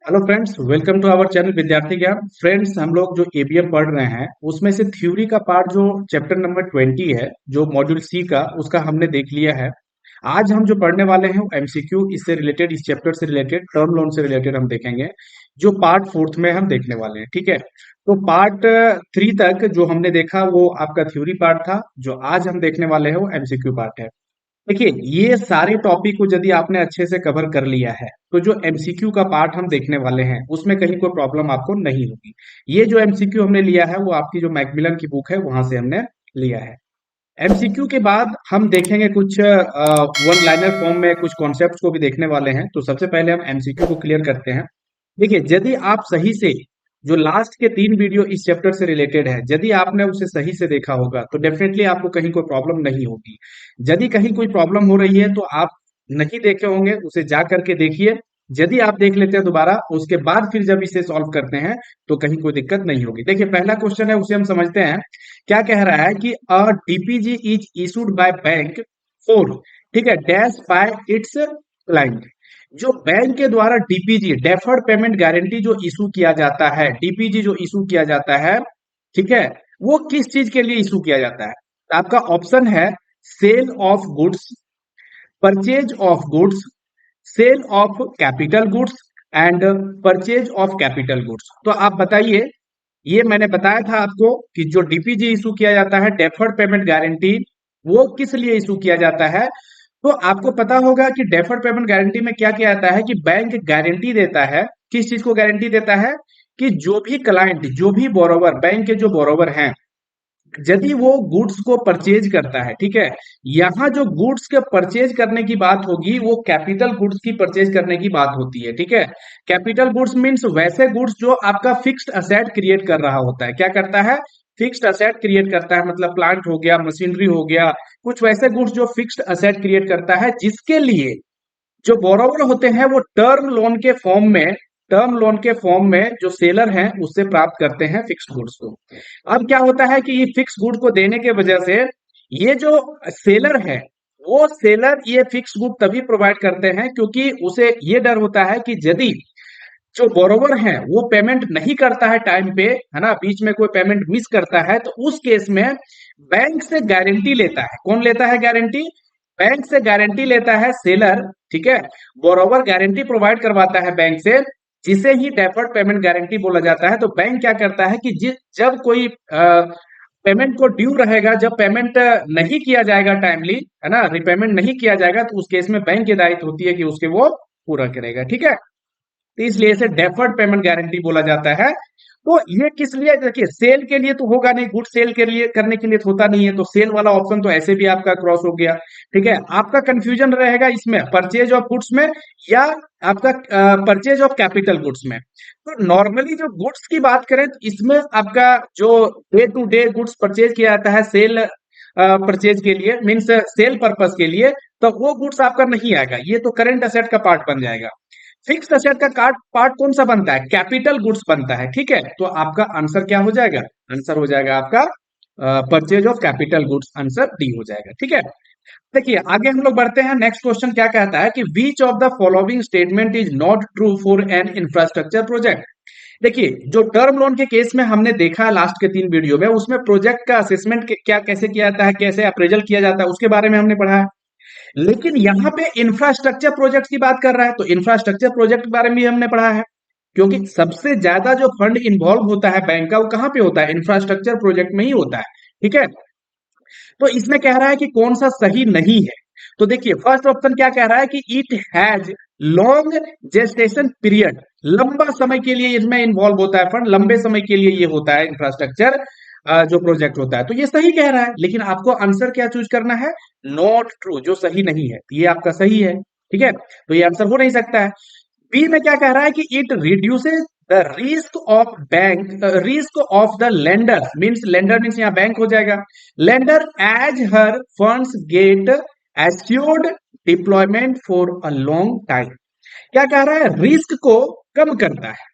Hello friends, welcome to our channel Vidyarthi Gyan. Friends, हम लोग जो एबीएम पढ़ रहे हैं उसमें से थ्योरी का पार्ट जो चैप्टर नंबर 20 है, जो मॉड्यूल सी का, उसका हमने देख लिया है। आज हम जो पढ़ने वाले हैं वो एमसीक्यू, इससे रिलेटेड, इस चैप्टर से रिलेटेड, टर्म लोन से रिलेटेड हम देखेंगे, जो पार्ट फोर्थ में हम देखने वाले हैं। ठीक है, तो पार्ट 3 तक जो हमने देखा वो आपका थ्योरी पार्ट था। जो आज हम देखने वाले हैं वो एमसीक्यू पार्ट है। देखिए, ये सारे टॉपिक को यदि आपने अच्छे से कवर कर लिया है तो जो एमसीक्यू का पार्ट हम देखने वाले हैं उसमें कहीं कोई प्रॉब्लम आपको नहीं होगी। ये जो एमसीक्यू हमने लिया है वो आपकी जो मैकमिलन की बुक है वहां से हमने लिया है। एमसीक्यू के बाद हम देखेंगे कुछ वन लाइनर फॉर्म में कुछ कॉन्सेप्ट्स को भी देखने वाले हैं। तो सबसे पहले हम एमसीक्यू को क्लियर करते हैं। देखिए, यदि आप सही से जो लास्ट के 3 वीडियो इस चैप्टर से रिलेटेड है, यदि आपने उसे सही से देखा होगा तो डेफिनेटली आपको कहीं कोई प्रॉब्लम नहीं होगी। यदि कहीं कोई प्रॉब्लम हो रही है तो आप नहीं देखे होंगे, उसे जा करके देखिए। यदि आप देख लेते हैं दोबारा, उसके बाद फिर जब इसे सॉल्व करते हैं तो कहीं कोई दिक्कत नहीं होगी। देखिए, पहला क्वेश्चन है, उसे हम समझते हैं। क्या कह रहा है कि a DPG is issued by bank for, ठीक है, डैश बाय इट्स क्लाइंट। जो बैंक के द्वारा डीपीजी, डेफर्ड पेमेंट गारंटी, जो इशू किया जाता है, डीपीजी जो इशू किया जाता है, ठीक है, वो किस चीज के लिए इशू किया जाता है? तो आपका ऑप्शन है sale of goods, purchase of goods, sale of capital goods and purchase of capital goods. तो आप बताइए, ये मैंने बताया था आपको कि जो डीपीजी इशू किया जाता है, डेफर्ड पेमेंट गारंटी, वो किस लिए इशू किया जाता है? तो आपको पता होगा कि डेफर्ड पेमेंट गारंटी में क्या किया जाता है कि बैंक गारंटी देता है। किस चीज को गारंटी देता है? कि जो भी क्लाइंट, जो भी बोरोवर, बैंक के जो बोरोवर हैं, यदि वो गुड्स को परचेज करता है, ठीक है, यहाँ जो गुड्स के परचेज करने की बात होगी वो कैपिटल गुड्स की परचेज करने की बात होती है। ठीक है, कैपिटल गुड्स मीन्स वैसे गुड्स जो आपका फिक्स्ड असेट क्रिएट कर रहा होता है। क्या करता है? फिक्स्ड असेट क्रिएट करता है, मतलब प्लांट हो गया, मशीनरी हो गया, कुछ वैसे गुड्स जो फिक्स्ड असेट क्रिएट करता है, जिसके लिए जो बोरोवर होते हैं वो टर्म लोन के फॉर्म में जो सेलर हैं उससे प्राप्त करते हैं फिक्स्ड गुड्स को। अब क्या होता है कि ये फिक्स गुड को देने के वजह से ये जो सेलर है, वो सेलर ये फिक्स गुड तभी प्रोवाइड करते हैं क्योंकि उसे ये डर होता है कि यदि जो बोरोवर है वो पेमेंट नहीं करता है टाइम पे, है ना, बीच में कोई पेमेंट मिस करता है, तो उस केस में बैंक से गारंटी लेता है। कौन लेता है गारंटी? बैंक से गारंटी लेता है सेलर। ठीक है, बोरोवर गारंटी प्रोवाइड करवाता है बैंक से, जिसे ही डेफर्ड पेमेंट गारंटी बोला जाता है। तो बैंक क्या करता है कि जब कोई पेमेंट को ड्यू रहेगा, जब पेमेंट नहीं किया जाएगा टाइमली, है ना, रिपेमेंट नहीं किया जाएगा, तो उस केस में बैंक की दायित्व होती है कि उसके वो पूरा करेगा। ठीक है, तो इसलिए इसे डेफर्ड पेमेंट गारंटी बोला जाता है। तो ये किस लिए? देखिए, सेल के लिए तो होगा नहीं, गुड सेल के लिए करने के लिए तो होता नहीं है, तो सेल वाला ऑप्शन तो ऐसे भी आपका क्रॉस हो गया। ठीक है, आपका कंफ्यूजन रहेगा इसमें परचेज ऑफ गुड्स में या आपका परचेज ऑफ कैपिटल गुड्स में। तो नॉर्मली जो गुड्स की बात करें तो इसमें आपका जो day to day goods purchase किया जाता है सेल परचेज के लिए, मीन्स सेल पर्पस के लिए, तो वो गुड्स आपका नहीं आएगा, ये तो करेंट असेट का पार्ट बन जाएगा। फिक्स्ड असेट का पार्ट कौन सा बनता है? कैपिटल गुड्स बनता है। ठीक है, तो आपका आंसर क्या हो जाएगा? आंसर हो जाएगा आपका purchase of capital goods, answer D हो जाएगा। ठीक है, देखिए आगे हम लोग बढ़ते हैं। नेक्स्ट क्वेश्चन क्या कहता है कि विच of the following statement is not true for an infrastructure project. देखिए, जो टर्म लोन के केस में हमने देखा लास्ट के 3 वीडियो में, उसमें प्रोजेक्ट का असेसमेंट क्या कैसे किया जाता है, कैसे अप्रेजल किया जाता है, उसके बारे में हमने पढ़ा है। लेकिन यहाँ पे इंफ्रास्ट्रक्चर प्रोजेक्ट की बात कर रहा है, तो इंफ्रास्ट्रक्चर प्रोजेक्ट के बारे में भी हमने पढ़ा है, क्योंकि सबसे ज्यादा जो फंड इन्वॉल्व होता है बैंक का वो कहाँ पे होता है? इंफ्रास्ट्रक्चर प्रोजेक्ट में ही होता है। ठीक है, तो इसमें कह रहा है कि कौन सा सही नहीं है। तो देखिए, फर्स्ट ऑप्शन क्या कह रहा है कि it has long gestation period, लंबा समय के लिए इसमें इन्वॉल्व होता है फंड, लंबे समय के लिए ये होता है इंफ्रास्ट्रक्चर जो प्रोजेक्ट होता है। तो ये सही कह रहा है, लेकिन आपको आंसर क्या चूज करना है? नॉट ट्रू, जो सही नहीं है। ये आपका सही है। ठीक है, तो ये आंसर हो नहीं सकता है। बी में क्या कह रहा है कि it reduces the risk of the lender, means lender means यहाँ बैंक हो जाएगा, lender as her funds get assured deployment for a long time. क्या कह रहा है? रिस्क को कम करता है।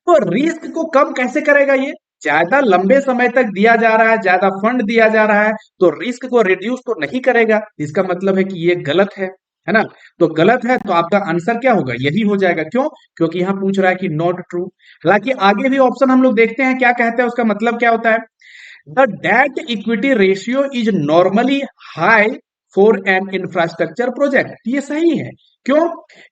तो रिस्क को कम कैसे करेगा? ये ज्यादा लंबे समय तक दिया जा रहा है, ज्यादा फंड दिया जा रहा है, तो रिस्क को रिड्यूस तो नहीं करेगा। इसका मतलब है कि ये गलत है। है ना? तो गलत है, तो आपका आंसर क्या होगा? यही हो जाएगा। क्यों? क्योंकि यहाँ पूछ रहा है कि नॉट ट्रू। हालांकि आगे भी ऑप्शन हम लोग देखते हैं क्या कहते हैं, उसका मतलब क्या होता है। The debt equity ratio is normally high for an infrastructure project. ये सही है। क्यों?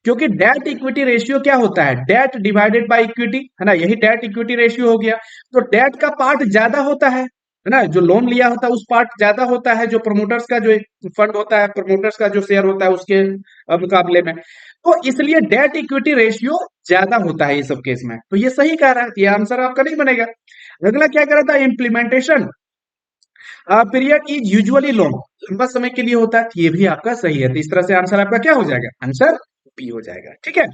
क्योंकि डेट इक्विटी रेशियो क्या होता है? डेट डिवाइडेड बाय इक्विटी, है ना? यही डेट इक्विटी रेशियो हो गया। तो डेट का पार्ट ज्यादा होता है ना? जो लोन लिया होता है उस पार्ट ज्यादा होता है, जो प्रमोटर्स का जो फंड होता है, प्रमोटर्स का जो शेयर होता है उसके मुकाबले में। तो इसलिए डेट इक्विटी रेशियो ज्यादा होता है ये सब केस में। तो ये सही कह रहा है, ये आंसर आपका नहीं बनेगा। अगला क्या कर रहा था? Implementation period is usually long, लंबा समय के लिए होता है। ये भी आपका सही है। तो इस तरह से आंसर आपका क्या हो जाएगा? आंसर बी हो जाएगा। ठीक है।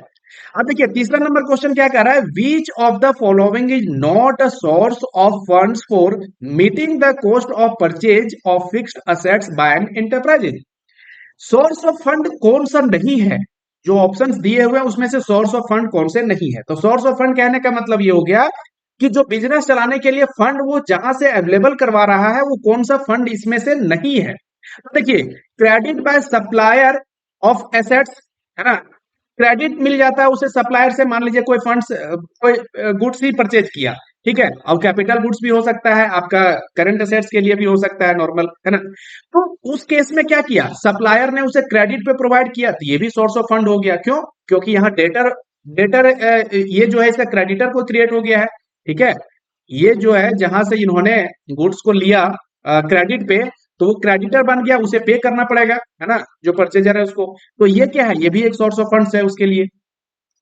अब देखिए तीसरा नंबर क्वेश्चन क्या कर रहा है। Which of the following is not a source of funds for meeting the cost of purchase of fixed assets by an enterprise. Source of fund कौन सा नहीं है? जो ऑप्शंस दिए हुए हैं उसमें से सोर्स ऑफ फंड कौन से नहीं है? तो सोर्स ऑफ फंड कहने का मतलब ये हो गया कि जो बिजनेस चलाने के लिए फंड वो जहां से अवेलेबल करवा रहा है वो कौन सा फंड इसमें से नहीं है। तो देखिए credit by supplier of assets, है ना? क्रेडिट मिल जाता है उसे सप्लायर से। मान लीजिए कोई फंड्स कोई गुड्स ही परचेज किया, ठीक है, और कैपिटल गुड्स भी हो सकता है, आपका करंट एसेट्स के लिए भी हो सकता है, नॉर्मल, है ना? तो उस केस में क्या किया? सप्लायर ने उसे क्रेडिट पे प्रोवाइड किया, तो ये भी सोर्स ऑफ फंड हो गया। क्यों? क्योंकि यहाँ डेटर डेटर ये जो है इसका क्रेडिटर को क्रिएट हो गया है। ठीक है। ये जो है जहां से इन्होंने गुड्स को लिया क्रेडिट पे, तो वो क्रेडिटर बन गया, उसे पे करना पड़ेगा, है ना, जो परचेजर है उसको। तो ये क्या है? ये भी एक सोर्स ऑफ फंड्स है उसके लिए।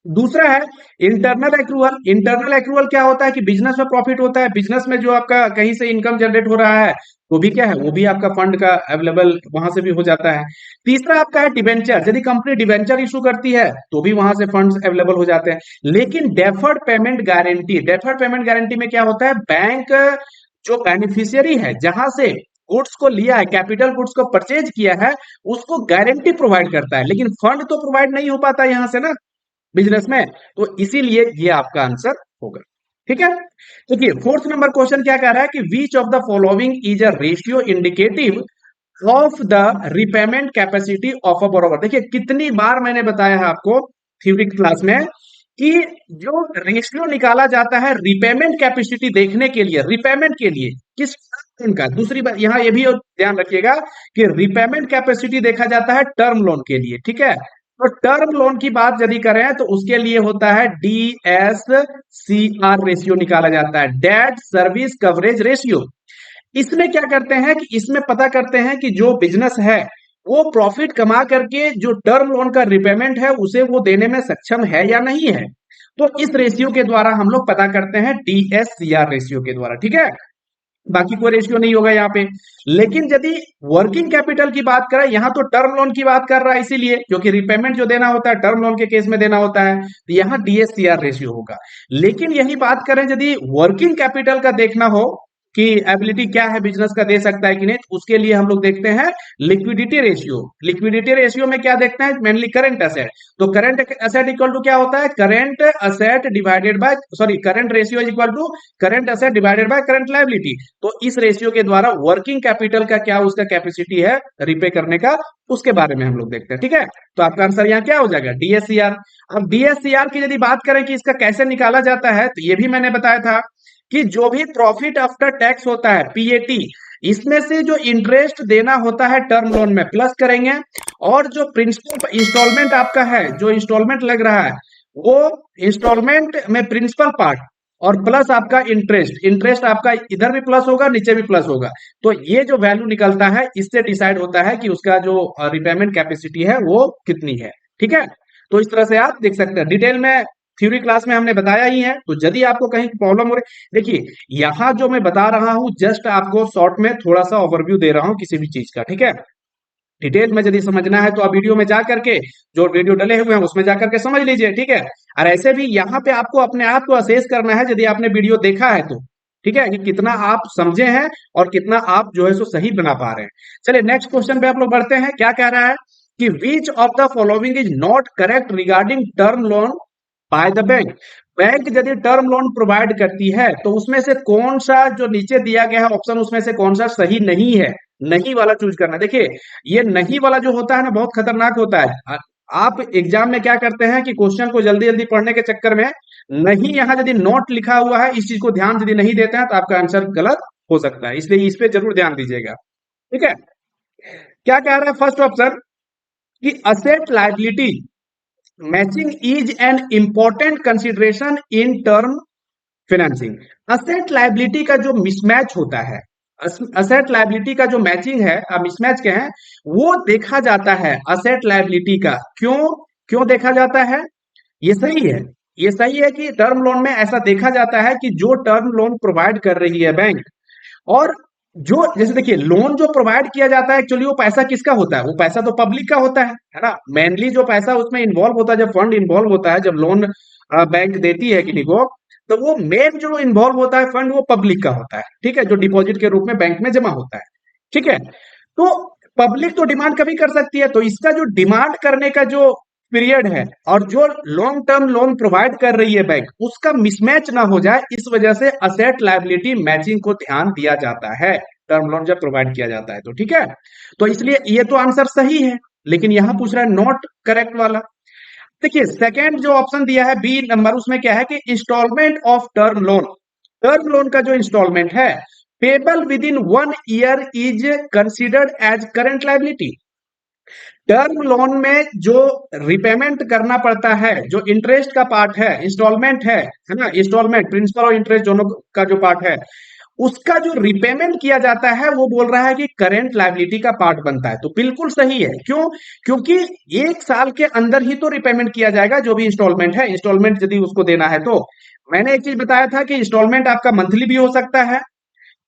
दूसरा है इंटरनल एक्रूअल। इंटरनल एक्रूअल क्या होता है कि बिजनेस में प्रॉफिट होता है, बिजनेस में जो आपका कहीं से इनकम जनरेट हो रहा है वो भी क्या है? वो भी आपका फंड का अवेलेबल वहां से भी हो जाता है। तीसरा आपका है डिवेंचर। यदि कंपनी डिवेंचर इशू करती है तो भी वहां से फंड्स अवेलेबल हो जाते हैं। लेकिन deferred payment guarantee, deferred payment guarantee में क्या होता है? बैंक जो बेनिफिशियरी है जहां से गुड्स को लिया है, कैपिटल गुड्स को परचेज किया है, उसको गारंटी प्रोवाइड करता है, लेकिन फंड तो प्रोवाइड नहीं हो पाता यहां से ना बिजनेस में। तो इसीलिए ये आपका आंसर होगा। ठीक है। देखिए फोर्थ नंबर क्वेश्चन क्या कह रहा है कि विच of the following is a ratio indicative of the repayment capacity of a borrower. देखिए कितनी बार मैंने बताया है आपको थ्योरी क्लास में कि जो रेशियो निकाला जाता है रिपेमेंट कैपेसिटी देखने के लिए, रिपेमेंट के लिए किस लोन का, दूसरी बात यहां ये भी ध्यान रखिएगा कि रिपेमेंट कैपेसिटी देखा जाता है टर्म लोन के लिए। ठीक है। तो टर्म लोन की बात यदि करें तो उसके लिए होता है DSCR रेशियो निकाला जाता है, डेट सर्विस कवरेज रेशियो। इसमें क्या करते हैं कि इसमें पता करते हैं कि जो बिजनेस है वो प्रॉफिट कमा करके जो टर्म लोन का रिपेमेंट है उसे वो देने में सक्षम है या नहीं है। तो इस रेशियो के द्वारा हम लोग पता करते हैं, DSCR रेशियो के द्वारा। ठीक है। बाकी कोई रेशियो नहीं होगा यहाँ पे। लेकिन यदि वर्किंग कैपिटल की बात करें, यहाँ तो टर्म लोन की बात कर रहा है, इसीलिए क्योंकि रिपेमेंट जो देना होता है टर्म लोन के केस में देना होता है, तो यहाँ DSCR रेशियो होगा। लेकिन यही बात करें यदि वर्किंग कैपिटल का देखना हो कि एबिलिटी क्या है बिजनेस का, दे सकता है कि नहीं, तो उसके लिए हम लोग देखते हैं लिक्विडिटी रेशियो। लिक्विडिटी रेशियो में क्या देखते हैं? Mainly current asset. तो करंट एसेट इक्वल टू क्या होता है? Current asset divided by, sorry, current ratio is equal to current asset divided by current liability. तो इस रेशियो के द्वारा वर्किंग कैपिटल का क्या उसका कैपेसिटी है रिपे करने का, उसके बारे में हम लोग देखते हैं। ठीक है। तो आपका आंसर यहाँ क्या हो जाएगा? DSCR। अब DSCR की यदि बात करें कि इसका कैसे निकाला जाता है, तो ये भी मैंने बताया था कि जो भी प्रॉफिट आफ्टर टैक्स होता है, PAT, इसमें से जो इंटरेस्ट देना होता है टर्म लोन में प्लस करेंगे, और जो प्रिंसिपल इंस्टॉलमेंट आपका है, जो इंस्टॉलमेंट लग रहा है, वो इंस्टॉलमेंट में प्रिंसिपल पार्ट और प्लस आपका इंटरेस्ट, इंटरेस्ट आपका इधर भी प्लस होगा नीचे भी प्लस होगा। तो ये जो वैल्यू निकलता है इससे डिसाइड होता है कि उसका जो रिपेमेंट कैपेसिटी है वो कितनी है। ठीक है। तो इस तरह से आप देख सकते हैं। डिटेल में थ्योरी क्लास में हमने बताया ही है। तो यदि आपको कहीं प्रॉब्लम हो रही, देखिए यहां जो मैं बता रहा हूं जस्ट आपको शॉर्ट में थोड़ा सा ओवरव्यू दे रहा हूं किसी भी चीज का। ठीक है। डिटेल में यदि समझना है तो आप वीडियो में जा करके, जो वीडियो डले हुए हैं उसमें जाकर के समझ लीजिए। ठीक है। और ऐसे भी यहाँ पे आपको अपने आप को असेस करना है यदि आपने वीडियो देखा है तो। ठीक है, कि कितना आप समझे हैं और कितना आप जो है सो सही बना पा रहे हैं। चलिए नेक्स्ट क्वेश्चन पे आप लोग बढ़ते हैं। क्या कह रहा है कि विच of the following is not correct regarding term loan by the bank. Bank यदि टर्म लोन प्रोवाइड करती है तो उसमें से कौन सा जो नीचे दिया गया है ऑप्शन, उसमें से कौन सा सही नहीं है, नहीं वाला चूज करना। देखिए ये नहीं वाला जो होता है ना, बहुत खतरनाक होता है। आप एग्जाम में क्या करते हैं कि क्वेश्चन को जल्दी जल्दी पढ़ने के चक्कर में नहीं, यहाँ यदि नोट लिखा हुआ है इस चीज को ध्यान यदि नहीं देते हैं तो आपका आंसर गलत हो सकता है, इसलिए इस पे जरूर ध्यान दीजिएगा। ठीक है, क्या कह रहा है फर्स्ट ऑप्शन कि asset liability matching is an important consideration in term financing. Asset liability का जो मिसमैच होता है, असेट लायबिलिटी का जो मैचिंग है, मिसमैच के हैं, वो देखा जाता है असेट लायबिलिटी का। क्यों क्यों देखा जाता है? ये सही है, ये सही है कि टर्म लोन में ऐसा देखा जाता है कि जो टर्म लोन प्रोवाइड कर रही है बैंक, और जो जैसे देखिए लोन जो प्रोवाइड किया जाता है एक्चुअली वो पैसा किसका होता है? वो पैसा तो पब्लिक का होता है ना। मेनली जो पैसा उसमें इन्वॉल्व होता है, जब फंड इन्वॉल्व होता है, जब लोन बैंक देती है किसी को, तो वो मेन जो इन्वॉल्व होता है फंड वो पब्लिक का होता है। ठीक है, जो डिपॉजिट के रूप में बैंक में जमा होता है। ठीक है, तो पब्लिक तो डिमांड कभी कर सकती है, तो इसका जो डिमांड करने का जो पीरियड है और जो लॉन्ग टर्म लोन प्रोवाइड कर रही है बैंक, उसका मिसमैच ना हो जाए, इस वजह से असेट लायबिलिटी मैचिंग को ध्यान दिया जाता है टर्म लोन जब प्रोवाइड किया जाता है तो। ठीक है, तो इसलिए ये तो आंसर सही है, लेकिन यहां पूछ रहा है नॉट करेक्ट वाला। देखिए सेकेंड जो ऑप्शन दिया है बी नंबर, उसमें क्या है कि instalment of term loan, term loan का जो इंस्टॉलमेंट है payable within 1 year is considered as current liability. Term loan में जो रिपेमेंट करना पड़ता है, जो इंटरेस्ट का पार्ट है, इंस्टॉलमेंट है ना, इंस्टॉलमेंट प्रिंसिपल और इंटरेस्ट दोनों का जो पार्ट है, उसका जो रिपेमेंट किया जाता है वो बोल रहा है कि करेंट लायबिलिटी का पार्ट बनता है। तो बिल्कुल सही है। क्यों? क्योंकि 1 साल के अंदर ही तो रिपेमेंट किया जाएगा जो भी इंस्टॉलमेंट है, इंस्टॉलमेंट यदि उसको देना है तो। मैंने एक चीज बताया था कि इंस्टॉलमेंट आपका मंथली भी हो सकता है,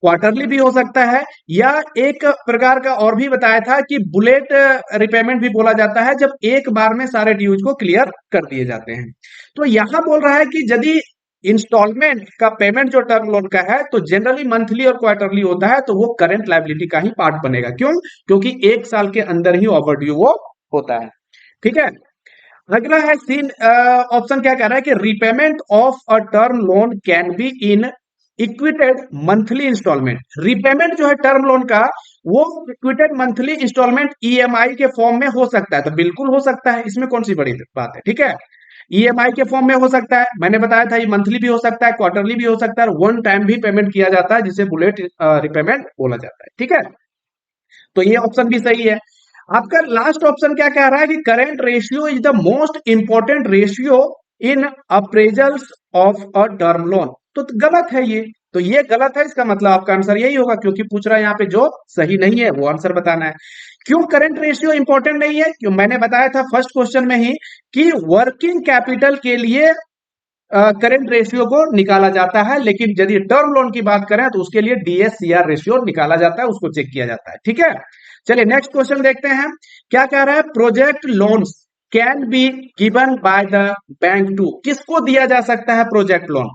क्वार्टरली भी हो सकता है, या एक प्रकार का और भी बताया था कि बुलेट रिपेमेंट भी बोला जाता है, जब एक बार में सारे ड्यूज को क्लियर कर दिए जाते हैं। तो यहां बोल रहा है कि यदि इंस्टॉलमेंट का पेमेंट जो टर्म लोन का है तो जनरली मंथली और क्वार्टरली होता है, तो वो करंट लायबिलिटी का ही पार्ट बनेगा। क्यों? क्योंकि 1 साल के अंदर ही ओवरड्यू वो होता है। ठीक है, अगला है सीन ऑप्शन क्या कह रहा है कि repayment of a term loan can be in equated monthly instalment. Repayment जो है टर्म लोन का वो इक्विटेड मंथली इंस्टॉलमेंट ईएमआई के फॉर्म में हो सकता है। तो बिल्कुल हो सकता है, इसमें कौन सी बड़ी बात है। ठीक है, ईएमआई के फॉर्म में हो सकता है, मैंने बताया था ये मंथली भी हो सकता है, क्वार्टरली भी हो सकता है, वन टाइम भी पेमेंट किया जाता है जिसे बुलेट रिपेमेंट बोला जाता है। ठीक है, तो ये ऑप्शन भी सही है। आपका लास्ट ऑप्शन क्या कह रहा है कि current ratio is the most important ratio in appraisals of a term loan. तो गलत है ये, तो ये गलत है, इसका मतलब आपका आंसर यही होगा, क्योंकि पूछ रहा है यहाँ पे जो सही नहीं है वो आंसर बताना है। क्यों करंट रेशियो इंपॉर्टेंट नहीं है? क्यों, मैंने बताया था फर्स्ट क्वेश्चन में ही कि वर्किंग कैपिटल के लिए करंट रेशियो को निकाला जाता है, लेकिन यदि टर्म लोन की बात करें तो उसके लिए डीएससीआर रेशियो निकाला जाता है, उसको चेक किया जाता है। ठीक है, चलिए नेक्स्ट क्वेश्चन देखते हैं क्या कह रहा है। Project loans can be given by the bank to, किसको दिया जा सकता है प्रोजेक्ट लोन?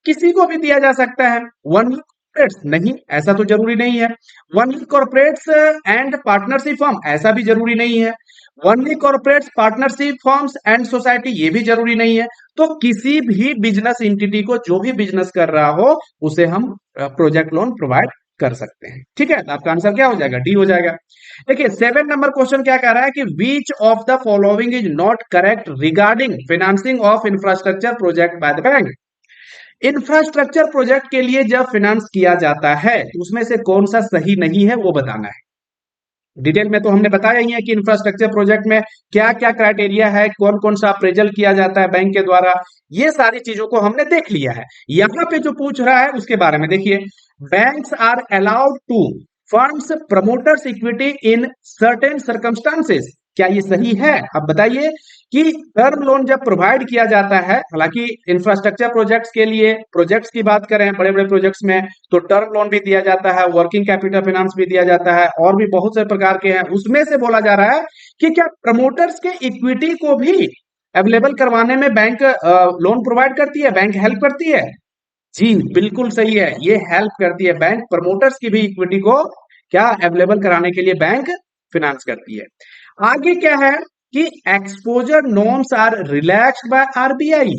किसी को भी दिया जा सकता है। वन कॉर्पोरेट्स नहीं, ऐसा तो जरूरी नहीं है। Only corporates and partnership firm, ऐसा भी जरूरी नहीं है। Only corporates partnership firms and society, ये भी जरूरी नहीं है। तो किसी भी बिजनेस एंटिटी को, जो भी बिजनेस कर रहा हो, उसे हम प्रोजेक्ट लोन प्रोवाइड कर सकते हैं। ठीक है, तो आपका आंसर क्या हो जाएगा? डी हो जाएगा। देखिए 7 नंबर क्वेश्चन क्या कह रहा है कि which of the following is not correct regarding financing of infrastructure project by the bank. Infrastructure project के लिए जब फाइनेंस किया जाता है तो उसमें से कौन सा सही नहीं है वो बताना है। डिटेल में तो हमने बताया ही है कि इंफ्रास्ट्रक्चर प्रोजेक्ट में क्या क्या क्राइटेरिया है, कौन कौन सा अप्रेजल किया जाता है बैंक के द्वारा, ये सारी चीजों को हमने देख लिया है। यहाँ पे जो पूछ रहा है उसके बारे में देखिए, banks are allowed to funds promoters equity in certain circumstances, क्या ये सही है? अब बताइए कि टर्म लोन जब प्रोवाइड किया जाता है, हालांकि इंफ्रास्ट्रक्चर प्रोजेक्ट्स के लिए, प्रोजेक्ट्स की बात करें बड़े बड़े प्रोजेक्ट्स में, तो टर्म लोन भी दिया जाता है, वर्किंग कैपिटल फाइनेंस भी दिया जाता है, और भी बहुत से प्रकार के हैं। उसमें से बोला जा रहा है कि क्या प्रमोटर्स के इक्विटी को भी अवेलेबल करवाने में बैंक लोन प्रोवाइड करती है, बैंक हेल्प करती है? जी बिल्कुल सही है, ये हेल्प करती है। बैंक प्रमोटर्स की भी इक्विटी को क्या अवेलेबल कराने के लिए बैंक फिनांस करती है। आगे क्या है कि exposure norms are relaxed by RBI.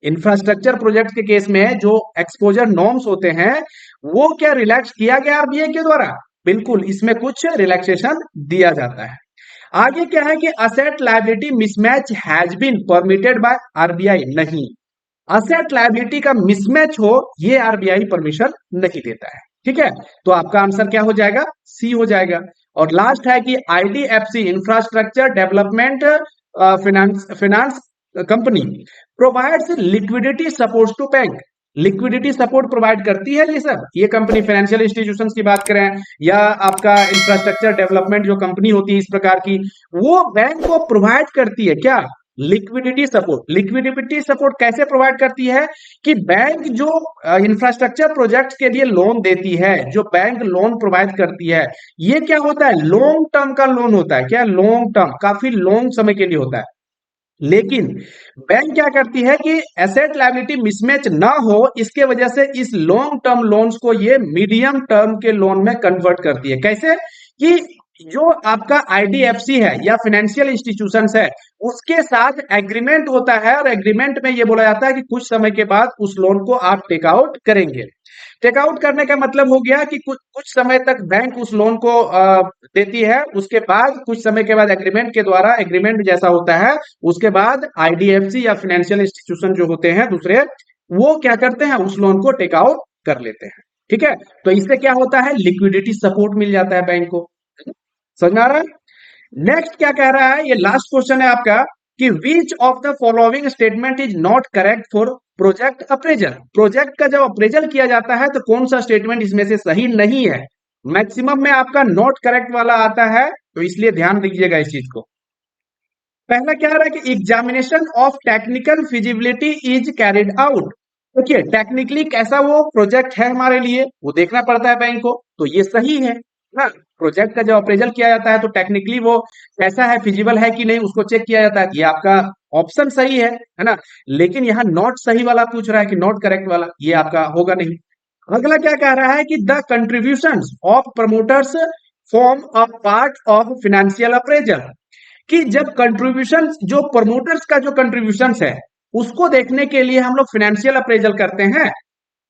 Infrastructure project के केस में जो एक्सपोजर नॉर्म्स होते हैं वो क्या रिलैक्स किया गया आरबीआई के द्वारा? बिल्कुल, इसमें कुछ रिलैक्सेशन दिया जाता है। आगे क्या है कि asset liability mismatch has been permitted by RBI. नहीं, असेट लायबिलिटी का मिसमैच हो ये आरबीआई परमिशन नहीं देता है। ठीक है, तो आपका आंसर क्या हो जाएगा? सी हो जाएगा। और लास्ट है कि IDFC infrastructure development finance finance company provides liquidity support to bank. Liquidity support provide करती है ये सब, ये कंपनी फाइनेंशियल इंस्टीट्यूशंस की बात करें या आपका इंफ्रास्ट्रक्चर डेवलपमेंट जो कंपनी होती है इस प्रकार की, वो बैंक को प्रोवाइड करती है क्या? Liquidity support. लिक्विडिटी सपोर्ट कैसे प्रोवाइड करती है कि बैंक जो इंफ्रास्ट्रक्चर प्रोजेक्ट के लिए लोन देती है, जो बैंक लोन प्रोवाइड करती है, ये क्या होता है? लॉन्ग टर्म का लोन होता है। क्या? लॉन्ग टर्म, काफी लॉन्ग समय के लिए होता है। लेकिन बैंक क्या करती है कि एसेट लायबिलिटी मिसमैच ना हो इसके वजह से इस लॉन्ग टर्म लोन्स को ये मीडियम टर्म के लोन में कन्वर्ट करती है। कैसे? कि जो आपका आईडीएफसी है या फाइनेंशियल इंस्टीट्यूशंस है उसके साथ एग्रीमेंट होता है और एग्रीमेंट में ये बोला जाता है कि कुछ समय के बाद उस लोन को आप टेक आउट करेंगे। टेक आउट करने का मतलब हो गया कि कुछ कुछ समय तक बैंक उस लोन को देती है, उसके बाद कुछ समय के बाद एग्रीमेंट के द्वारा, एग्रीमेंट जैसा होता है, उसके बाद आईडीएफसी या फाइनेंशियल इंस्टीट्यूशन जो होते हैं दूसरे, वो क्या करते हैं? उस लोन को टेक आउट कर लेते हैं। ठीक है, तो इससे क्या होता है? लिक्विडिटी सपोर्ट मिल जाता है बैंक को। समझ में आ रहा है? नेक्स्ट क्या कह रहा है, ये लास्ट क्वेश्चन है आपका कि विच of the following statement is not correct for project appraisal. Project का जब अप्रेजल किया जाता है तो कौन सा स्टेटमेंट इसमें से सही नहीं है? मैक्सिमम में आपका नॉट करेक्ट वाला आता है, तो इसलिए ध्यान दीजिएगा इस चीज को। पहला क्या रहा है कि examination of technical feasibility is carried out. देखिए, टेक्निकली कैसा वो प्रोजेक्ट है हमारे लिए वो देखना पड़ता है बैंक को, तो ये सही है ना। प्रोजेक्ट का जब अप्रेजल किया जाता है तो टेक्निकली वो कैसा है, फिजिबल है कि नहीं, उसको चेक किया जाता है। ये आपका ऑप्शन सही है ना। लेकिन यहाँ नॉट सही वाला पूछ रहा है कि नॉट करेक्ट वाला, ये आपका होगा नहीं। अगला क्या कह रहा है कि the contributions of promoters form a part of financial appraisal. कि जब कंट्रीब्यूशन, जो प्रमोटर्स का जो कंट्रीब्यूशन है उसको देखने के लिए हम लोग फाइनेंशियल अप्रेजल करते हैं,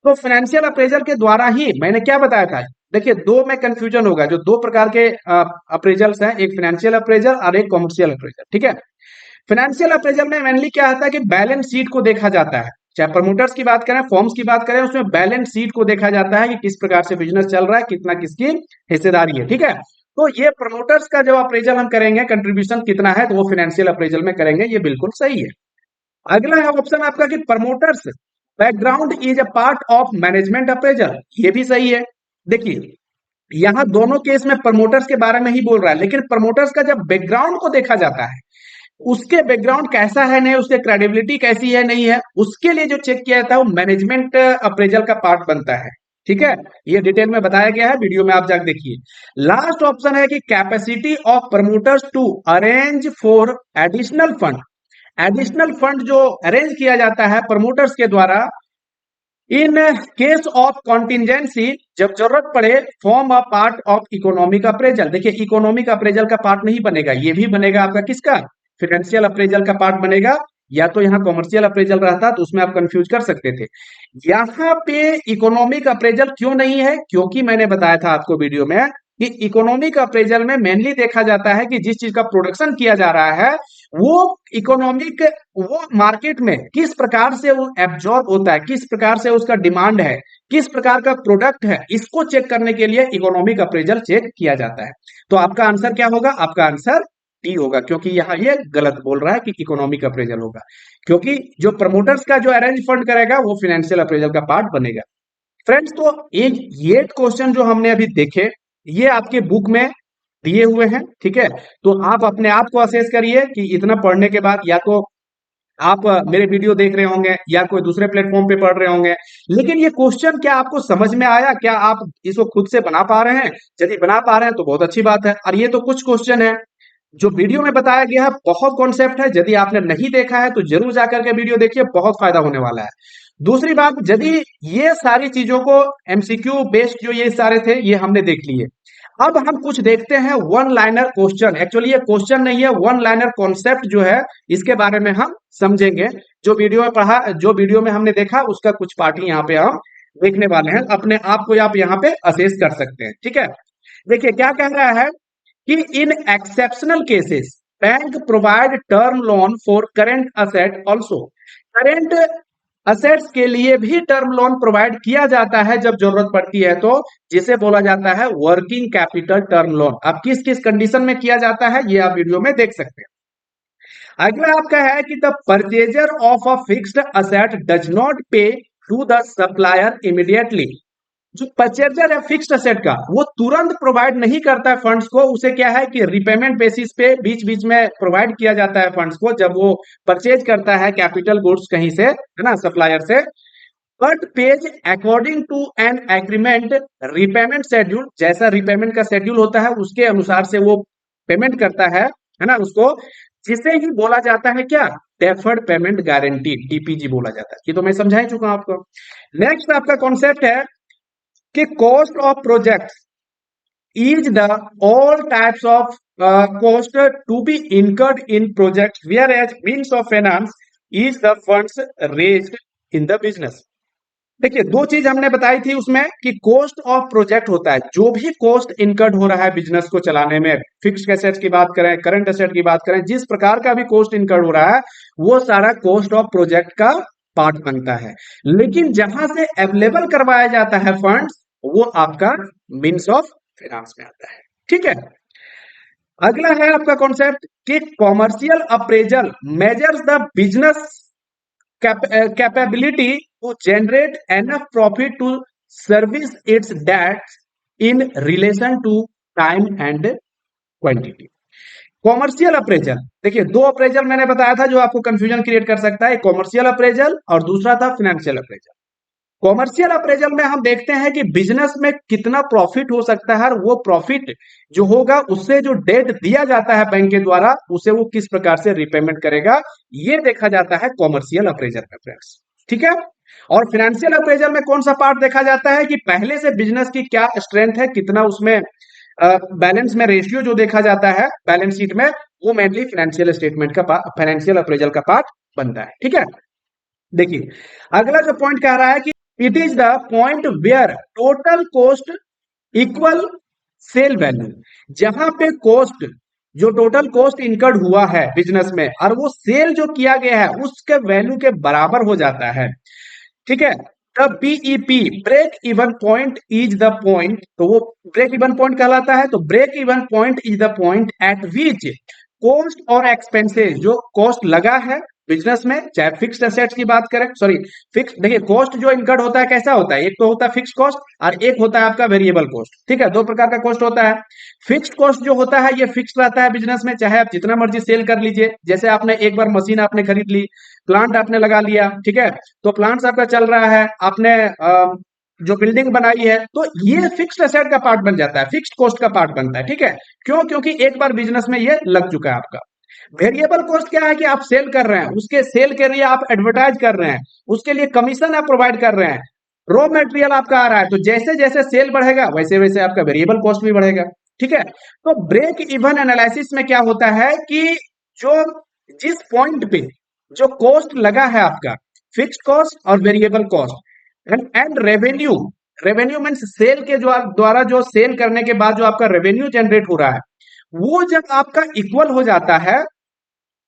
तो फाइनेंशियल अप्रेजल के द्वारा ही, मैंने क्या बताया था, देखिए दो में कंफ्यूजन होगा, जो दो प्रकार के अप्रेजल्स हैं, एक फाइनेंशियल अप्रेजल और एक कॉमर्शियल अप्रेजल। ठीक है, फाइनेंशियल अप्रेजल में मेनली क्या होता है कि बैलेंस शीट को देखा जाता है। चाहे प्रमोटर्स की बात करें, फॉर्म्स की बात करें, उसमें बैलेंस शीट को देखा जाता है कि किस प्रकार से बिजनेस चल रहा है, कितना किसकी हिस्सेदारी है। ठीक है, तो ये प्रमोटर्स का जब अप्रेजल हम करेंगे, कंट्रीब्यूशन कितना है, तो वो फाइनेंशियल अप्रेजल में करेंगे, ये बिल्कुल सही है। अगला है ऑप्शन आपका कि promoters background is a part of management appraisal, ये भी सही है। देखिए, यहां दोनों केस में प्रमोटर्स के बारे में ही बोल रहा है, लेकिन प्रमोटर्स का जब बैकग्राउंड को देखा जाता है, उसके बैकग्राउंड कैसा है, नहीं उसके क्रेडिबिलिटी कैसी है, नहीं है, उसके लिए जो चेक किया जाता है वो मैनेजमेंट अप्रेजल का पार्ट बनता है। ठीक है, ये डिटेल में बताया गया है, वीडियो में आप जाकर देखिए। लास्ट ऑप्शन है कि capacity of promoters to arrange for additional fund. Additional fund जो अरेंज किया जाता है प्रमोटर्स के द्वारा इन केस ऑफ कॉन्टिजेंसी, जब जरूरत पड़े, form a part of economic appraisal. देखिए, इकोनॉमिक अप्रेजल का पार्ट नहीं बनेगा, ये भी बनेगा आपका किसका? फाइनेंशियल अप्रेजल का पार्ट बनेगा। या तो यहाँ कॉमर्शियल अप्रेजल रहता तो उसमें आप कंफ्यूज कर सकते थे। यहाँ पे इकोनॉमिक अप्रेजल क्यों नहीं है? क्योंकि मैंने बताया था आपको वीडियो में कि इकोनॉमिक अप्रेजल में मेनली देखा जाता है कि जिस चीज का प्रोडक्शन किया जा रहा है वो इकोनॉमिक, वो मार्केट में किस प्रकार से वो एब्जॉर्ब होता है, किस प्रकार से उसका डिमांड है, किस प्रकार का प्रोडक्ट है, इसको चेक करने के लिए इकोनॉमिक अप्रेजल चेक किया जाता है। तो आपका आंसर क्या होगा? आपका आंसर डी होगा, क्योंकि यहाँ ये गलत बोल रहा है कि इकोनॉमिक अप्रेजल होगा, क्योंकि जो प्रमोटर्स का जो अरेंज फंड करेगा वो फाइनेंशियल अप्रेजल का पार्ट बनेगा। फ्रेंड्स, तो ये क्वेश्चन जो हमने अभी देखे ये आपके बुक में दिए हुए हैं। ठीक है, तो आप अपने आप को असेस करिए कि इतना पढ़ने के बाद या तो आप मेरे वीडियो देख रहे होंगे या कोई दूसरे प्लेटफॉर्म पे पढ़ रहे होंगे, लेकिन ये क्वेश्चन क्या आपको समझ में आया? क्या आप इसको खुद से बना पा रहे हैं? यदि बना पा रहे हैं तो बहुत अच्छी बात है। और ये तो कुछ क्वेश्चन है जो वीडियो में बताया गया है, बहुत कॉन्सेप्ट है। यदि आपने नहीं देखा है तो जरूर जाकर के वीडियो देखिए, बहुत फायदा होने वाला है। दूसरी बात, यदि ये सारी चीजों को एमसीक्यू बेस्ड जो ये सारे थे ये हमने देख लिए, अब हम कुछ देखते हैं वन लाइनर क्वेश्चन। एक्चुअली ये क्वेश्चन नहीं है, वन लाइनर कॉन्सेप्ट जो है इसके बारे में हम समझेंगे। जो वीडियो में हमने देखा उसका कुछ पार्ट ही यहाँ पे हम देखने वाले हैं। अपने आप को आप यहाँ पे असेस कर सकते हैं। ठीक है, देखिए क्या कह रहा है कि इन exceptional cases bank provide term loan for current asset also. Current assets के लिए भी टर्म लोन प्रोवाइड किया जाता है जब जरूरत पड़ती है तो, जिसे बोला जाता है वर्किंग कैपिटल टर्म लोन। अब किस किस कंडीशन में किया जाता है ये आप वीडियो में देख सकते हैं। अगला आपका है कि the purchaser of a fixed asset does not पे टू द सप्लायर इमीडिएटली। जो परचेजर है फिक्स्ड असेट का वो तुरंत प्रोवाइड नहीं करता है फंड्स को, उसे क्या है कि रिपेमेंट बेसिस पे बीच बीच में प्रोवाइड किया जाता है फंड्स को जब वो परचेज करता है कैपिटल गुड्स कहीं से, है ना, सप्लायर से। But pays according to an agreement repayment schedule, जैसा रिपेमेंट का शेड्यूल होता है उसके अनुसार से वो पेमेंट करता है ना उसको, जिसे ही बोला जाता है क्या, डेफर्ड पेमेंट गारंटी, डीपीजी बोला जाता है। ये तो मैं समझा ही चुका हूं आपको। नेक्स्ट आपका कॉन्सेप्ट है कि cost of project is the all types of cost to be incurred in project, whereas means of finance is the funds raised in the business। देखिए दो चीज हमने बताई थी उसमें कि कॉस्ट ऑफ प्रोजेक्ट होता है जो भी कॉस्ट इनकर्ड हो रहा है बिजनेस को चलाने में, फिक्स्ड एसेट्स की बात करें, करंट एसेट की बात करें, जिस प्रकार का भी कॉस्ट इनकर्ड हो रहा है वो सारा कॉस्ट ऑफ प्रोजेक्ट का पार्ट बनता है। लेकिन जहां से अवेलेबल करवाया जाता है फंड्स वो आपका मीन्स ऑफ फाइनेंस में आता है। ठीक है, अगला है आपका कॉन्सेप्ट कि commercial appraisal measures the business capability to generate enough profit to service its debts in relation to time and quantity. Commercial appraisal, देखिए दो अप्रेजल मैंने बताया था जो आपको कंफ्यूजन क्रिएट कर सकता है, कॉमर्शियल अप्रेजल और दूसरा था फाइनेंशियल अप्रेजल। कॉमर्शियल अप्रेजल में हम देखते हैं कि बिजनेस में कितना प्रॉफिट हो सकता है और वो प्रॉफिट जो होगा उससे जो डेट दिया जाता है बैंक के द्वारा उसे वो किस प्रकार से रिपेमेंट करेगा, ये देखा जाता है कॉमर्शियल अप्रेजल में फ्रेंड्स। ठीक है, और फाइनेंशियल अप्रेजल में कौन सा पार्ट देखा जाता है कि पहले से बिजनेस की क्या स्ट्रेंथ है, कितना उसमें बैलेंस में रेशियो जो देखा जाता है बैलेंस शीट में, वो मेनली फाइनेंशियल स्टेटमेंट का फाइनेंशियल अप्रेजल का पार्ट बनता है। ठीक है, देखिए अगला जो पॉइंट कह रहा है कि it is the point where total cost equal sale value. जहां पे कॉस्ट जो टोटल कॉस्ट इनकर्ड हुआ है बिजनेस में और वो सेल जो किया गया है उसके वैल्यू के बराबर हो जाता है। ठीक है, the BEP break even point is the point, तो वो ब्रेक इवन पॉइंट कहलाता है। तो break even point is the point at which cost और एक्सपेंसेस, जो कॉस्ट लगा है बिजनेस में, चाहे फिक्स्ड एसेट्स की बात करें, सॉरी फिक्स, देखिए कॉस्ट जो इनकर्ड होता है कैसा होता है, एक तो होता है फिक्स्ड कॉस्ट और एक होता है आपका वेरिएबल कॉस्ट। ठीक है, दो प्रकार का कॉस्ट होता है। फिक्स्ड कॉस्ट जो होता है ये फिक्स रहता है बिजनेस में, चाहे आप जितना मर्जी सेल कर लीजिए। जैसे आपने एक बार मशीन आपने खरीद ली, प्लांट आपने लगा लिया, ठीक है, तो प्लांट्स आपका चल रहा है, आपने जो बिल्डिंग बनाई है, तो ये फिक्स्ड एसेट का पार्ट बन जाता है, फिक्स्ड कॉस्ट का पार्ट बनता है। ठीक है, क्यों, क्योंकि एक बार बिजनेस में ये लग चुका है आपका। वेरिएबल कॉस्ट क्या है कि आप सेल कर रहे हैं, उसके सेल के लिए आप एडवर्टाइज कर रहे हैं, उसके लिए कमीशन आप प्रोवाइड कर रहे हैं, रॉ मटेरियल आपका आ रहा है, तो जैसे जैसे सेल बढ़ेगा वैसे वैसे आपका वेरिएबल कॉस्ट भी बढ़ेगा। ठीक है, तो ब्रेक इवन एनालिसिस में क्या होता है कि जो जिस पॉइंट पे जो कॉस्ट लगा है आपका, फिक्स्ड कॉस्ट और variable cost and revenue, revenue means sale के जो द्वारा जो सेल करने के बाद जो आपका रेवेन्यू जनरेट हो रहा है, वो जब आपका इक्वल हो जाता है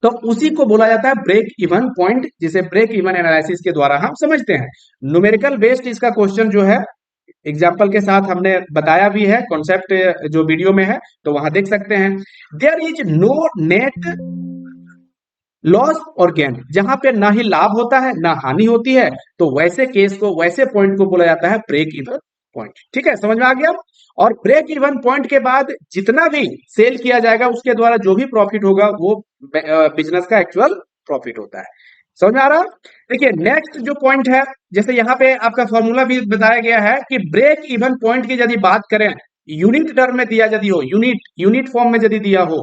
तो उसी को बोला जाता है ब्रेक इवन पॉइंट, जिसे ब्रेक इवन एनालिसिस के द्वारा हम समझते हैं। न्यूमेरिकल बेस्ड इसका क्वेश्चन जो है एग्जाम्पल के साथ हमने बताया भी है, कॉन्सेप्ट जो वीडियो में है तो वहां देख सकते हैं। There is no net loss और गेन, जहां पे ना ही लाभ होता है ना हानि होती है, तो वैसे केस को, वैसे पॉइंट को बोला जाता है ब्रेक इवन पॉइंट। ठीक है, समझ में आ गया। और ब्रेक इवन पॉइंट के बाद जितना भी सेल किया जाएगा उसके द्वारा जो भी प्रॉफिट होगा वो बिजनेस का एक्चुअल प्रॉफिट होता है। समझ में आ रहा। देखिए नेक्स्ट जो पॉइंट है, जैसे यहाँ पे आपका फॉर्मूला भी बताया गया है कि ब्रेक इवन पॉइंट की यदि बात करें, यूनिट टर्म में दिया यदि हो, यूनिट फॉर्म में यदि दिया हो,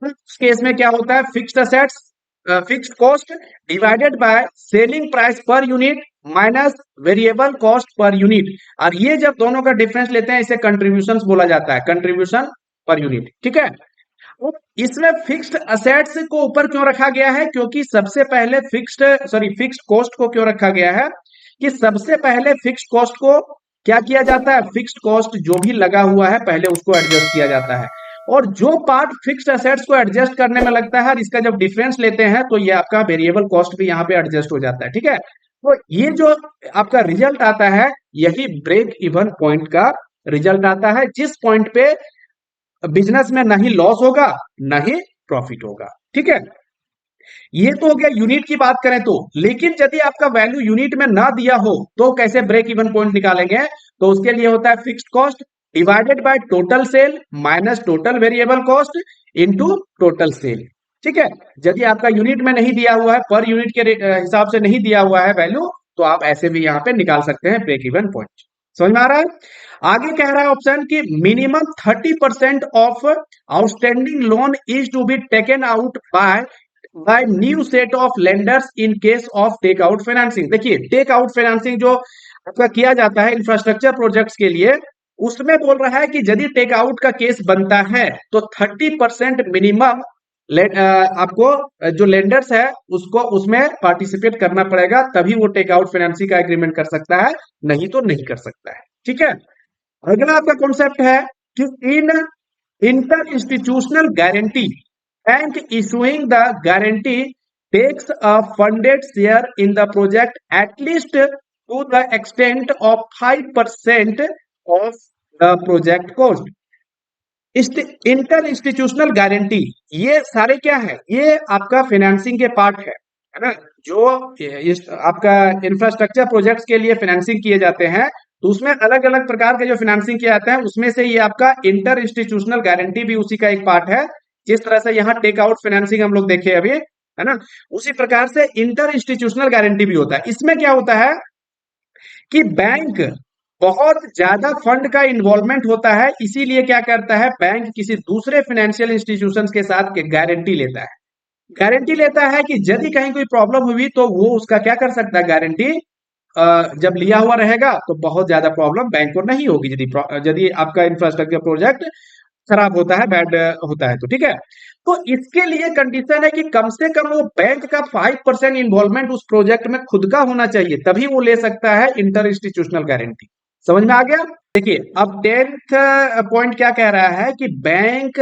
तो उस केस में क्या होता है, fixed assets fixed cost divided by selling price per unit minus variable cost per unit. और ये जब दोनों का डिफरेंस लेते हैं इसे कंट्रीब्यूशन बोला जाता है, कंट्रीब्यूशन पर यूनिट। ठीक है, तो इसमें फिक्स्ड असेट्स को ऊपर क्यों रखा गया है? क्योंकि सबसे पहले फिक्स्ड कॉस्ट को क्यों रखा गया है कि सबसे पहले फिक्स्ड कॉस्ट को क्या किया जाता है, फिक्स्ड कॉस्ट जो भी लगा हुआ है पहले उसको एडजस्ट किया जाता है, और जो पार्ट फिक्स्ड असेट्स को एडजस्ट करने में लगता है, इसका जब डिफरेंस लेते हैं तो ये आपका वेरिएबल कॉस्ट भी यहाँ पे एडजस्ट हो जाता है। ठीक है, तो ये जो आपका रिजल्ट आता है यही ब्रेक इवन पॉइंट का रिजल्ट आता है, जिस पॉइंट पे बिजनेस में ना ही लॉस होगा ना ही प्रॉफिट होगा। ठीक है, ये तो हो गया यूनिट की बात करें तो। लेकिन यदि आपका वैल्यू यूनिट में ना दिया हो तो कैसे ब्रेक इवन पॉइंट निकालेंगे? तो उसके लिए होता है fixed cost divided by total sale minus total variable cost into total sale. ठीक है, यदि आपका यूनिट में नहीं दिया हुआ है, पर यूनिट के हिसाब से नहीं दिया हुआ है वैल्यू, तो आप ऐसे भी यहाँ पे निकाल सकते हैं ब्रेक इवन पॉइंट। समझ में आ रहा है? आगे कह रहा है ऑप्शन कि minimum 30% of outstanding loan is to be taken out by new set of lenders in case of take out financing. देखिए, टेक आउट फाइनेंसिंग जो आपका किया जाता है इंफ्रास्ट्रक्चर प्रोजेक्ट्स के लिए, उसमें बोल रहा है कि यदि टेक आउट का केस बनता है तो 30% मिनिमम आपको जो लेंडर्स है उसको उसमें पार्टिसिपेट करना पड़ेगा, तभी वो टेक आउट फाइनेंसिंग का एग्रीमेंट कर सकता है, नहीं तो नहीं कर सकता है। ठीक है, अगला आपका कॉन्सेप्ट है कि in inter institutional guarantee bank issuing the guarantee takes a funded share in the project at least to the extent of 5% of the project cost। Inter institutional guarantee, ये सारे क्या है? ये आपका फाइनेंसिंग के पार्ट है ना? जो आपका इंफ्रास्ट्रक्चर प्रोजेक्ट्स के लिए फाइनेंसिंग किए जाते हैं, तो उसमें अलग अलग प्रकार के जो फाइनेंसिंग किया जाता है उसमें से ये आपका इंटर इंस्टीट्यूशनल गारंटी भी उसी का एक पार्ट है। जिस तरह से यहाँ टेक आउट फाइनेंसिंग हम लोग देखे अभी, है ना, उसी प्रकार से इंटर इंस्टीट्यूशनल गारंटी भी होता है। इसमें क्या होता है कि बैंक बहुत ज्यादा फंड का इन्वॉल्वमेंट होता है, इसीलिए क्या करता है बैंक किसी दूसरे फाइनेंशियल इंस्टीट्यूशंस के साथ गारंटी लेता है। गारंटी लेता है कि यदि कहीं कोई प्रॉब्लम हुई तो वो उसका क्या कर सकता है, गारंटी जब लिया हुआ रहेगा तो बहुत ज्यादा प्रॉब्लम बैंक को नहीं होगी, यदि आपका इंफ्रास्ट्रक्चर प्रोजेक्ट खराब होता है, बैड होता है तो। ठीक है, तो इसके लिए कंडीशन है कि कम से कम वो बैंक का 5% इन्वॉल्वमेंट उस प्रोजेक्ट में खुद का होना चाहिए, तभी वो ले सकता है इंटर इंस्टीट्यूशनल गारंटी। समझ में आ गया? देखिए, अब 10th पॉइंट क्या कह रहा है कि bank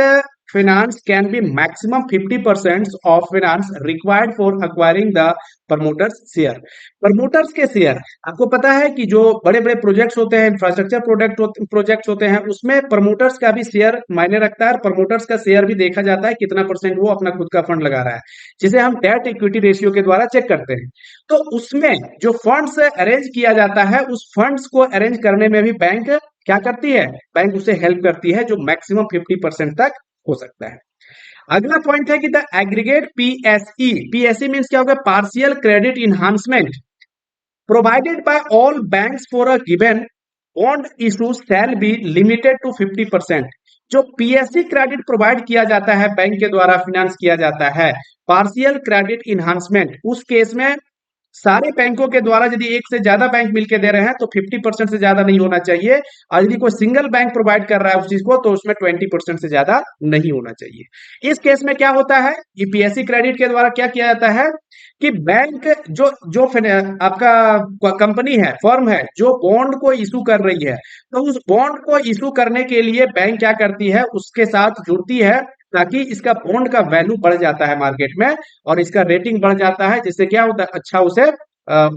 finance can be maximum 50% of finance required for acquiring the promoters share। Promoters के शेयर, आपको पता है कि जो बड़े बड़े प्रोजेक्ट्स होते हैं, इंफ्रास्ट्रक्चर प्रोजेक्ट्स होते हैं, उसमें प्रमोटर्स का भी शेयर मायने रखता है। प्रमोटर्स का शेयर भी देखा जाता है कितना परसेंट वो अपना खुद का फंड लगा रहा है, जिसे हम डेट इक्विटी रेशियो के द्वारा चेक करते हैं। तो उसमें जो फंड्स अरेंज किया जाता है, उस फंड्स को अरेंज करने में भी बैंक क्या करती है, बैंक उसे हेल्प करती है, जो मैक्सिमम 50% तक हो सकता है। अगला पॉइंट है कि the aggregate PSE, PSE means क्या होगा, partial credit enhancement provided by all banks for a given bond issue shall be limited to 50%। जो पीएससी क्रेडिट प्रोवाइड किया जाता है, बैंक के द्वारा फाइनेंस किया जाता है, पार्शियल क्रेडिट इनहांसमेंट, उस केस में सारे बैंकों के द्वारा यदि एक से ज्यादा बैंक मिलकर दे रहे हैं तो 50% से ज्यादा नहीं होना चाहिए, और यदि कोई सिंगल बैंक प्रोवाइड कर रहा है उस चीज को तो उसमें 20% से ज्यादा नहीं होना चाहिए। इस केस में क्या होता है, ईपीएससी क्रेडिट के द्वारा क्या किया जाता है कि बैंक जो जो आपका कंपनी है, फर्म है, जो बॉन्ड को इशू कर रही है, तो उस बॉन्ड को इशू करने के लिए बैंक क्या करती है, उसके साथ जुड़ती है, ताकि इसका बॉन्ड का वैल्यू बढ़ जाता है मार्केट में और इसका रेटिंग बढ़ जाता है, जिससे क्या होता है, अच्छा उसे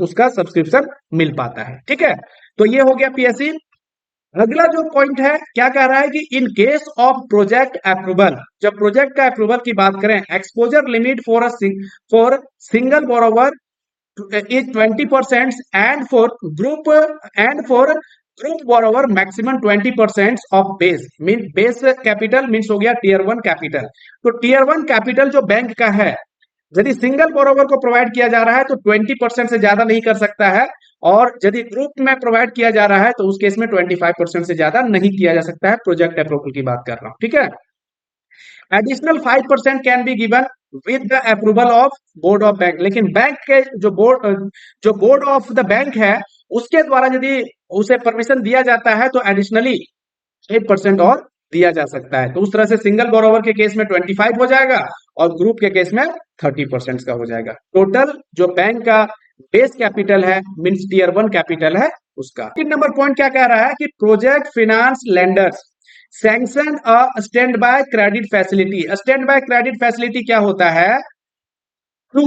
उसका सब्सक्रिप्शन मिल पाता है। ठीक है, तो ये हो गया पीएससी। अगला जो पॉइंट है क्या कह रहा है कि इन केस ऑफ प्रोजेक्ट अप्रूवल, जब प्रोजेक्ट का अप्रूवल की बात करें, exposure limit for single borrower is 20% and for group borrower maximum 20% of base mean base capital means हो गया टीयर 1 कैपिटल। तो टीयर 1 कैपिटल जो बैंक का है, यदि सिंगल बोरोवर को प्रोवाइड किया जा रहा है तो 20% से ज्यादा नहीं कर सकता है, और यदि ग्रुप में प्रोवाइड किया जा रहा है तो उस केस में 25% से ज्यादा नहीं किया जा सकता है। प्रोजेक्ट अप्रूवल की बात कर रहा हूं। ठीक है, additional 5% can be given with the approval of board of bank. लेकिन बैंक के जो बोर्ड ऑफ द बैंक है उसके द्वारा यदि उसे परमिशन दिया जाता है तो एडिशनली 8% और दिया जा सकता है। तो उस तरह से सिंगल बोरोवर के केस में 25 हो जाएगा और ग्रुप के केस में 30% का हो जाएगा। टोटल जो बैंक का बेस कैपिटल है मींस टीयर 1 कैपिटल है उसका। 3 नंबर पॉइंट क्या कह रहा है कि project finance lenders sanction a stand by credit facility. Stand by credit facility क्या होता है? To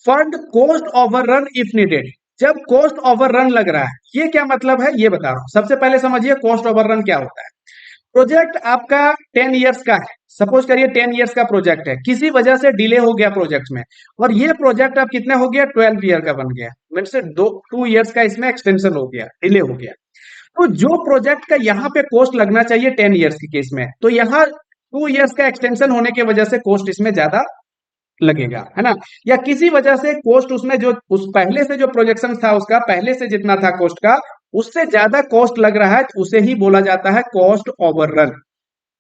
fund cost overrun if needed. जब कॉस्ट ओवररन लग रहा है, ये क्या मतलब है ये बता रहा हूं। सबसे पहले समझिए कॉस्ट ओवररन क्या होता है। प्रोजेक्ट आपका 10 इयर्स का है, सपोज करिए 10 इयर्स का प्रोजेक्ट है, किसी वजह से डिले हो गया प्रोजेक्ट में, और ये प्रोजेक्ट अब कितना हो गया 12 ईयर का बन गया, मीन्स 2 इयर्स का इसमें एक्सटेंशन हो गया, डिले हो गया। तो जो प्रोजेक्ट का यहाँ पे कॉस्ट लगना चाहिए 10 इयर्स के केस में, तो यहाँ 2 इयर्स का एक्सटेंशन होने की वजह से कॉस्ट इसमें ज्यादा लगेगा, है ना। या किसी वजह से कॉस्ट उसमें जो उस पहले से जो प्रोजेक्शन था उसका पहले से जितना था कॉस्ट का उससे ज्यादा कॉस्ट लग रहा है, तो उसे ही बोला जाता है कॉस्ट ओवररन।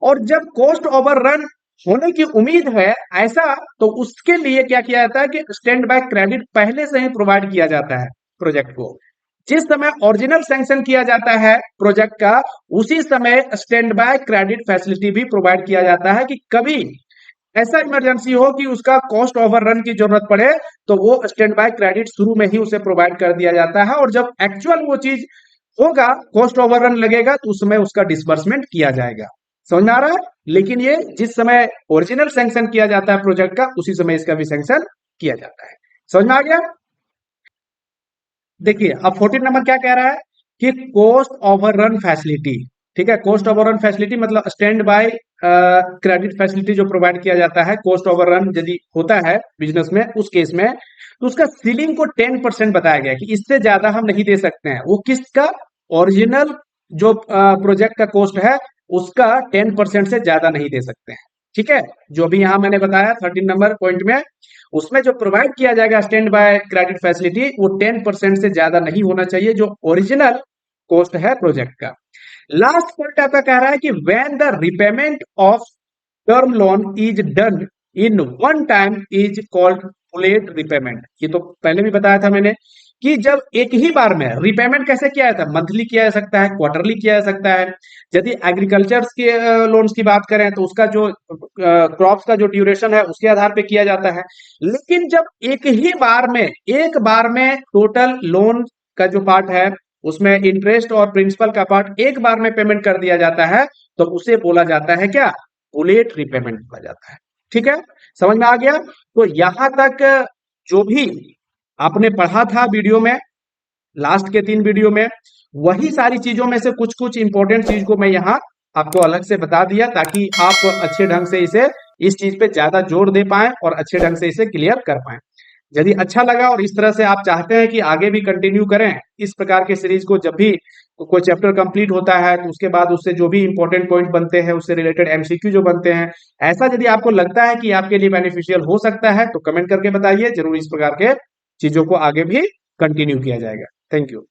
और जब कॉस्ट ओवररन होने की उम्मीद है ऐसा, तो उसके लिए क्या किया जाता है कि स्टैंड बाय क्रेडिट पहले से ही प्रोवाइड किया जाता है प्रोजेक्ट को। जिस समय ओरिजिनल सैंक्शन किया जाता है प्रोजेक्ट का, उसी समय स्टैंड बाय क्रेडिट फैसिलिटी भी प्रोवाइड किया जाता है कि कभी ऐसा इमरजेंसी हो कि उसका कॉस्ट ओवररन की जरूरत पड़े तो वो स्टैंड बाय क्रेडिट शुरू में ही उसे प्रोवाइड कर दिया जाता है, और जब एक्चुअल वो चीज होगा कॉस्ट ओवररन लगेगा तो उस समय उसका डिसबर्समेंट किया जाएगा। समझ में आ रहा है? लेकिन ये जिस समय ओरिजिनल सैंक्शन किया जाता है प्रोजेक्ट का उसी समय इसका भी सैंक्शन किया जाता है। समझ में आ गया? देखिए अब 14 नंबर क्या कह रहा है कि कॉस्ट ओवररन फैसिलिटी। ठीक है, कॉस्ट ओवररन फैसिलिटी मतलब स्टैंड बाय क्रेडिट फैसिलिटी जो प्रोवाइड किया जाता है कॉस्ट ओवररन यदि होता है बिजनेस में, उस केस में तो उसका सीलिंग को 10% बताया गया कि इससे ज्यादा हम नहीं दे सकते हैं। वो किसका? ओरिजिनल जो प्रोजेक्ट का कॉस्ट है उसका 10% से ज्यादा नहीं दे सकते हैं। ठीक है, जो भी यहां मैंने बताया 13 नंबर पॉइंट में, उसमें जो प्रोवाइड किया जाएगा स्टैंड बाय क्रेडिट फैसिलिटी वो 10% से ज्यादा नहीं होना चाहिए जो ओरिजिनल कॉस्ट है प्रोजेक्ट का। लास्ट पॉइंट आपका कह रहा है कि when the repayment of term loan is done in one time is called bullet repayment. ये तो पहले भी बताया था मैंने कि जब एक ही बार में रिपेमेंट कैसे किया जाता है, मंथली किया जा सकता है, क्वार्टरली किया जा सकता है। यदि एग्रीकल्चर के लोन्स की बात करें तो उसका जो क्रॉप्स का जो ड्यूरेशन है उसके आधार पे किया जाता है। लेकिन जब एक बार में टोटल लोन का जो पार्ट है उसमें इंटरेस्ट और प्रिंसिपल का पार्ट एक बार में पेमेंट कर दिया जाता है तो उसे बोला जाता है क्या? बुलेट रिपेमेंट बोला जाता है। ठीक है, समझ में आ गया? तो यहां तक जो भी आपने पढ़ा था वीडियो में, लास्ट के 3 वीडियो में, वही सारी चीजों में से कुछ कुछ इंपॉर्टेंट चीज को मैं यहाँ आपको अलग से बता दिया ताकि आप अच्छे ढंग से इस चीज पे ज्यादा जोर दे पाएं और अच्छे ढंग से इसे क्लियर कर पाएं। यदि अच्छा लगा और इस तरह से आप चाहते हैं कि आगे भी कंटिन्यू करें इस प्रकार के सीरीज को, जब भी कोई चैप्टर कंप्लीट होता है तो उसके बाद उससे जो भी इंपॉर्टेंट पॉइंट बनते हैं उससे रिलेटेड एमसीक्यू जो बनते हैं, ऐसा यदि आपको लगता है कि आपके लिए बेनिफिशियल हो सकता है तो कमेंट करके बताइए, जरूर इस प्रकार के चीजों को आगे भी कंटिन्यू किया जाएगा। Thank you.